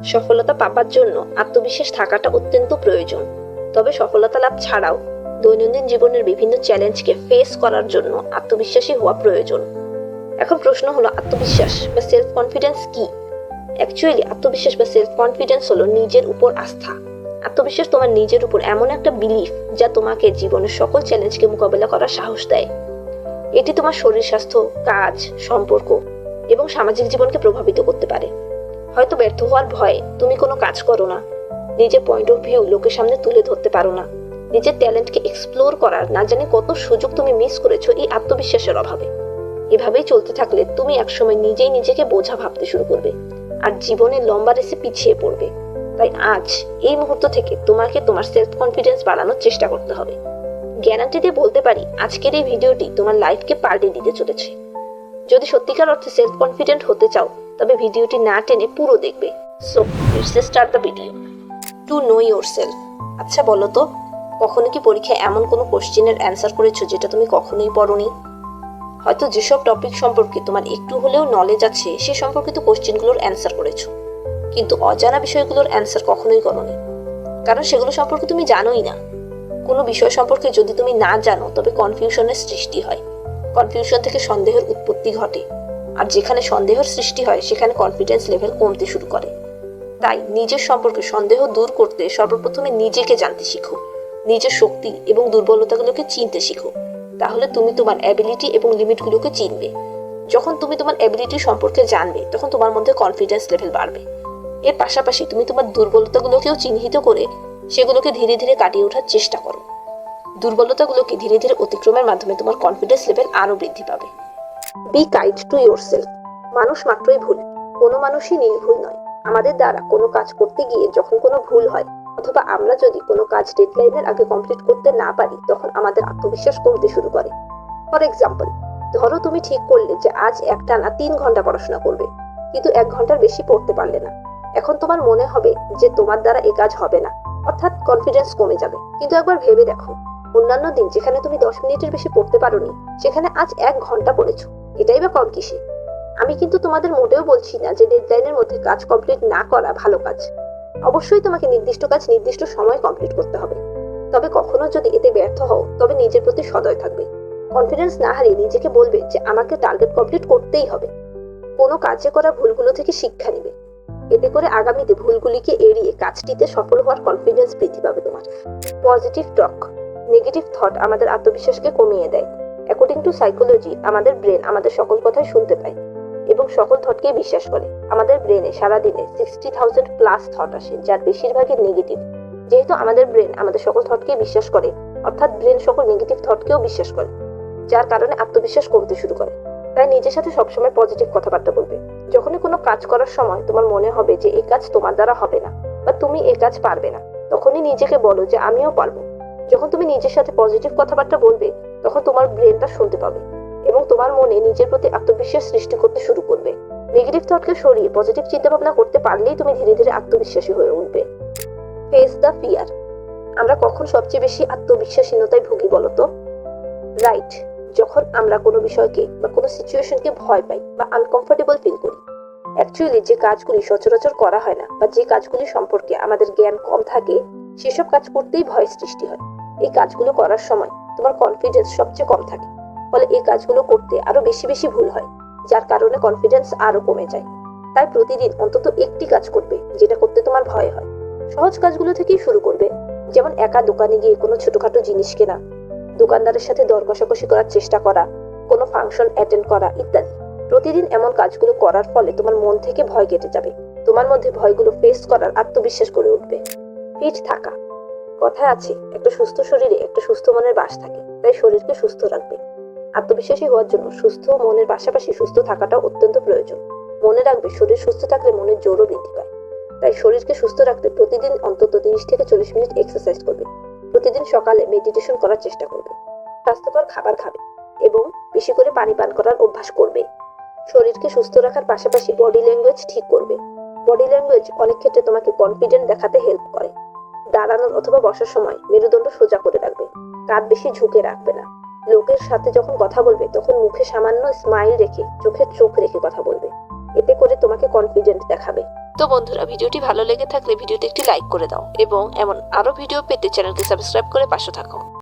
সফলতা পাবার জন্য আত্মবিশ্বাস থাকাটা অত্যন্ত প্রয়োজন। তবে সফলতা লাভ ছাড়াও দৈনন্দিন জীবনের বিভিন্ন চ্যালেঞ্জকে ফেস করার জন্য আত্মবিশ্বাসী হওয়া প্রয়োজন। এখন প্রশ্ন হলো, আত্মবিশ্বাস বা সেলফ কনফিডেন্স কি? অ্যাকচুয়ালি আত্মবিশ্বাস বা সেলফ কনফিডেন্স হলো নিজের উপর আস্থা। আত্মবিশ্বাস তোমার নিজের উপর এমন একটা বিলিফ যা তোমাকে জীবনের সকল চ্যালেঞ্জকে মোকাবেলা করার সাহস দেয়। এটি তোমার শরীর স্বাস্থ্য, কাজ, সম্পর্ক এবং সামাজিক জীবনকে প্রভাবিত করতে পারে। হয়তো ব্যর্থ হওয়ার ভয়ে তুমি কোনো কাজ করো না, নিজের পয়েন্ট অফ ভিউ লোকের সামনে তুলে ধরতে পারো না, নিজের ট্যালেন্টকে এক্সপ্লোর করার না জানি কত সুযোগ তুমি মিস করেছো এই আত্মবিশ্বাসের অভাবে। এভাবেই চলতে থাকলে তুমি একসময় নিজেই নিজেকে বোঝা ভাবতে শুরু করবে আর জীবনের লম্বা রেসে পিছিয়ে পড়বে। তাই আজ এই মুহূর্ত থেকে তোমাকে তোমার সেলফ কনফিডেন্স বাড়ানোর চেষ্টা করতে হবে। গ্যারান্টি দিয়ে বলতে পারি, আজকের এই ভিডিওটি তোমার লাইফকে পাল্টে দিতে চলেছে। যদি সত্যিকার অর্থে সেলফ কনফিডেন্ট হতে চাও তবে ভিডিওটি না টেনে পুরো দেখবে। So let's start the video. To know yourself. আচ্ছা বলো তো, কখনো কি পরীক্ষায় এমন কোনো কোশ্চেনের অ্যান্সার করেছো যেটা তুমি কখনোই পড়োনি? হয়তো যেসব টপিক সম্পর্কে তোমার একটু হলেও নলেজ আছে সে সম্পর্কিত কোশ্চেনগুলোর অ্যান্সার করেছো, কিন্তু অজানা বিষয়গুলোর অ্যান্সার কখনোই করোনি, কারণ সেগুলো সম্পর্কে তুমি জানোই না। কোনো বিষয় সম্পর্কে যদি তুমি না জানো তবে কনফিউশনের সৃষ্টি হয়। কনফিউশন থেকে সন্দেহের উৎপত্তি ঘটে, আর যেখানে সন্দেহের সৃষ্টি হয় সেখানে কনফিডেন্স লেভেল কমতে শুরু করে। তাই নিজের সম্পর্কে সন্দেহ দূর করতে সর্বপ্রথমে নিজেকে জানতে শিখো, নিজের শক্তি এবং দুর্বলতাগুলোকে চিনতে শিখো। তাহলে তুমি তোমার অ্যাবিলিটি এবং লিমিটগুলোকে চিনবে। যখন তুমি তোমার অ্যাবিলিটি সম্পর্কে জানবে তখন তোমার মধ্যে কনফিডেন্স লেভেল বাড়বে। এর পাশাপাশি তুমি তোমার দুর্বলতাগুলোকেও চিহ্নিত করে সেগুলোকে ধীরে ধীরে কাটিয়ে ওঠার চেষ্টা করো। দুর্বলতাগুলোকে ধীরে ধীরে অতিক্রমের মাধ্যমে তোমার কনফিডেন্স লেভেল আরও বৃদ্ধি পাবে। Be kind to yourself. মানুষ মাত্রই ভুল, কোনো মানুষই নির্ভুল নয়। আমাদের দ্বারা কোনো কাজ করতে গিয়ে যখন কোনো ভুল হয় অথবা আমরা যদি কোনো কাজ ডেডলাইনের আগে কমপ্লিট করতে না পারি তখন আমাদের আত্মবিশ্বাস কমতে শুরু করে। ফর এক্সাম্পল, ধরো তুমি ঠিক করলে যে আজ একটানা 3 ঘন্টা পড়াশোনা করবে, কিন্তু 1 ঘন্টার বেশি পড়তে পারলে না। এখন তোমার মনে হবে যে তোমার দ্বারা এ কাজ হবে না, অর্থাৎ কনফিডেন্স কমে যাবে। কিন্তু একবার ভেবে দেখো, অন্যান্য দিন যেখানে তুমি 10 মিনিটের বেশি পড়তে পারোনি সেখানে আজ 1 ঘন্টা পড়েছো, এটাই বা কম কিসে? আমি কিন্তু তোমাদের মোটেও বলছি না যে ডেডলাইনের মধ্যে কাজ কমপ্লিট না করা ভালো কাজ। অবশ্যই তোমাকে নির্দিষ্ট কাজ নির্দিষ্ট সময় কমপ্লিট করতে হবে। তবে কখনো যদি এতে ব্যর্থ হও তবে নিজের প্রতি সদয় থাকবে। কনফিডেন্স না হারিয়ে নিজেকে বলবে যে আমাকে টার্গেট কমপ্লিট করতেই হবে। কোনো কাজে করা ভুলগুলো থেকে শিক্ষা নিবে। এতে করে আগামীতে ভুলগুলিকে এড়িয়ে কাজটিতে সফল হওয়ার কনফিডেন্স বৃদ্ধি পাবে তোমার। পজিটিভ টক। নেগেটিভ থট আমাদের আত্মবিশ্বাসকে কমিয়ে দেয়। অ্যাকর্ডিং টু সাইকোলজি, আমাদের ব্রেন আমাদের সকল কথাই শুনতে পায় এবং সকল থটকে বিশ্বাস করে। আমাদের ব্রেনে সারাদিনে 60,000+ থট আসে, যার বেশিরভাগই নেগেটিভ। যেহেতু আমাদের ব্রেন আমাদের সকল থটকে বিশ্বাস করে, অর্থাৎ ব্রেন সকল নেগেটিভ থটকেও বিশ্বাস করে, যার কারণে আত্মবিশ্বাস কমতে শুরু করে। তাই নিজের সাথে সবসময় পজিটিভ কথাবার্তা বলবে। যখনই কোনো কাজ করার সময় তোমার মনে হবে যে এই কাজ তোমার দ্বারা হবে না বা তুমি এই কাজ পারবে না, তখনই নিজেকে বলো যে আমিও পারবো। যখন তুমি নিজের সাথে পজিটিভ কথাবার্তা বলবে তখন তোমার ব্রেনটা শুনতে পাবে এবং তোমার মনে নিজের প্রতি আত্মবিশ্বাস সৃষ্টি করতে শুরু করবে। নেগেটিভ থটকে সরিয়ে পজিটিভ চিন্তা ভাবনা করতে পারলেই তুমি ধীরে ধীরে আত্মবিশ্বাসী হয়ে উঠবে। Face the fear. আমরা কখন সবচেয়ে বেশি আত্মবিশ্বাসহীনতায় ভুগি বলতো? রাইট, যখন আমরা কোনো বিষয়কে বা কোনো সিচুয়েশনকে ভয় পাই বা আনকমফোর্টেবল ফিল করি। অ্যাকচুয়ালি যে কাজগুলি সচরাচর করা হয় না বা যে কাজগুলি সম্পর্কে আমাদের জ্ঞান কম থাকে সেসব কাজ করতেই ভয় সৃষ্টি হয়। এই কাজগুলো করার সময় তোমার কনফিডেন্স সবচেয়ে কম থাকে, ফলে এই কাজগুলো করতে আরো বেশি বেশি ভুল হয়, যার কারণে কনফিডেন্স আরো কমে যায়। তাই প্রতিদিন অন্তত একটি কাজ করবে যেটা করতে তোমার ভয় হয়। সহজ কাজগুলো থেকেই শুরু করবে, যেমন একা দোকানে গিয়ে কোনো ছোটখাটো জিনিস কেনা, দোকানদারের সাথে দর কষাকষি করার চেষ্টা করা, কোনো ফাংশন অ্যাটেন্ড করা ইত্যাদি। প্রতিদিন এমন কাজগুলো করার ফলে তোমার মন থেকে ভয় কেটে যাবে। তোমার মধ্যে ভয়গুলো ফেস করার আত্মবিশ্বাস গড়ে উঠবে। ফিট থাকা। কথায় আছে, একটা সুস্থ শরীরে একটা সুস্থ মনের বাস থাকে, তাই শরীরকে সুস্থ রাখবে। আত্মবিশ্বাসী হওয়ার জন্য সুস্থ মনের পাশাপাশি সুস্থ থাকাটাও অত্যন্ত প্রয়োজন। মনে রাখবে, শরীর সুস্থ থাকলে মনের জোরও বৃদ্ধি পায়। তাই শরীরকে সুস্থ রাখতে প্রতিদিন অন্তত 30 থেকে 40 মিনিট এক্সারসাইজ করবে। প্রতিদিন সকালে মেডিটেশন করার চেষ্টা করবে। স্বাস্থ্যকর খাবার খাবে এবং বেশি করে পানি পান করার অভ্যাস করবে। শরীরকে সুস্থ রাখার পাশাপাশি বডি ল্যাঙ্গুয়েজ ঠিক করবে। বডি ল্যাঙ্গুয়েজ অনেক ক্ষেত্রে তোমাকে কনফিডেন্ট দেখাতে হেল্প করে। দাঁড়ানোর অথবা বসার সময় মেরুদণ্ড সোজা করে রাখবে, কাঁধ বেশি ঝুঁকে রাখবে না। লোকের সাথে যখন কথা বলবে তখন মুখে সামান্য স্মাইল রেখে চোখে চোখ রেখে কথা বলবে। এতে করে তোমাকে কনফিডেন্ট দেখাবে। তো বন্ধুরা, ভিডিওটি ভালো লেগে থাকলে ভিডিওতে একটি লাইক করে দাও এবং এমন আরো ভিডিও পেতে চ্যানেলকে সাবস্ক্রাইব করে পাশে থাকো।